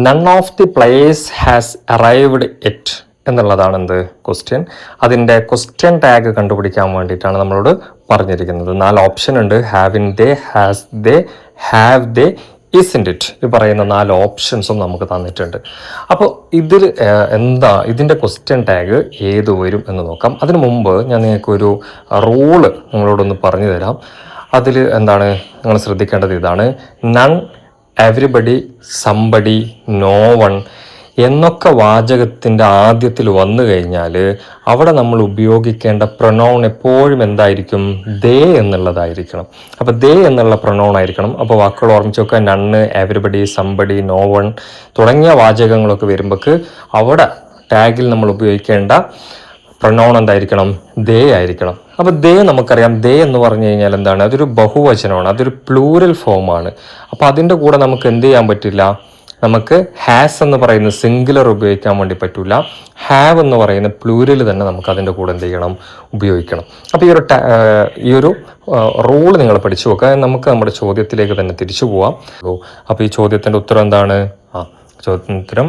None of the players has arrived it എന്നുള്ളതാണ് എന്ത് question. അതിൻ്റെ ക്വസ്റ്റ്യൻ ടാഗ് കണ്ടുപിടിക്കാൻ വേണ്ടിയിട്ടാണ് നമ്മളോട് പറഞ്ഞിരിക്കുന്നത്. 4 ഓപ്ഷൻ ഉണ്ട്. Have in they, has they, have they, isn't it. ഈ പറയുന്ന 4 ഓപ്ഷൻസും നമുക്ക് തന്നിട്ടുണ്ട്. അപ്പോൾ ഇതിൽ ഇതിൻ്റെ ക്വസ്റ്റ്യൻ ടാഗ് ഏത് വരും എന്ന് നോക്കാം. അതിനു മുമ്പ് ഞാൻ നിങ്ങൾക്കൊരു റൂള് നിങ്ങളോടൊന്ന് പറഞ്ഞു തരാം. അതിൽ നിങ്ങൾ ശ്രദ്ധിക്കേണ്ടത് ഇതാണ്. None, everybody, somebody, no one എന്നൊക്കെ വാചകത്തിൻ്റെ ആദ്യത്തിൽ വന്നു കഴിഞ്ഞാൽ അവിടെ നമ്മൾ ഉപയോഗിക്കേണ്ട പ്രൊനൗൺ എപ്പോഴും എന്തായിരിക്കും? ദേ എന്നുള്ളതായിരിക്കണം. അപ്പോൾ ദേ എന്നുള്ള പ്രൊനൗൺ ആയിരിക്കണം. അപ്പോൾ വാക്കുകൾ ഓർമ്മിച്ച് വെക്കുക. None, everybody, somebody, no one തുടങ്ങിയ വാചകങ്ങളൊക്കെ വരുമ്പോൾക്ക് അവിടെ ടാഗിൽ നമ്മൾ ഉപയോഗിക്കേണ്ട പ്രൊനൗൺ എന്തായിരിക്കണം? ദേ ആയിരിക്കണം. അപ്പോൾ ദേ നമുക്കറിയാം. ദേ എന്ന് പറഞ്ഞു കഴിഞ്ഞാൽ എന്താണ്? അതൊരു ബഹുവചനമാണ്, അതൊരു പ്ലൂരൽ ഫോമാണ്. അപ്പോൾ അതിൻ്റെ കൂടെ നമുക്ക് എന്ത് ചെയ്യാൻ പറ്റില്ല? നമുക്ക് ഹാസ് എന്ന് പറയുന്ന സിംഗുലർ ഉപയോഗിക്കാൻ വേണ്ടി പറ്റില്ല. ഹാവ് എന്ന് പറയുന്ന പ്ലൂരൽ തന്നെ നമുക്ക് അതിൻ്റെ കൂടെ എന്ത് ചെയ്യണം? ഉപയോഗിക്കണം. അപ്പോൾ ഈ ഒരു റൂൾ നിങ്ങൾ പഠിച്ചു വെക്കുക. നമുക്ക് നമ്മുടെ ചോദ്യത്തിലേക്ക് തന്നെ തിരിച്ചു പോവാം. അപ്പോൾ ഈ ചോദ്യത്തിൻ്റെ ഉത്തരം എന്താണ്? ചോദ്യത്തിൻ്റെ ഉത്തരം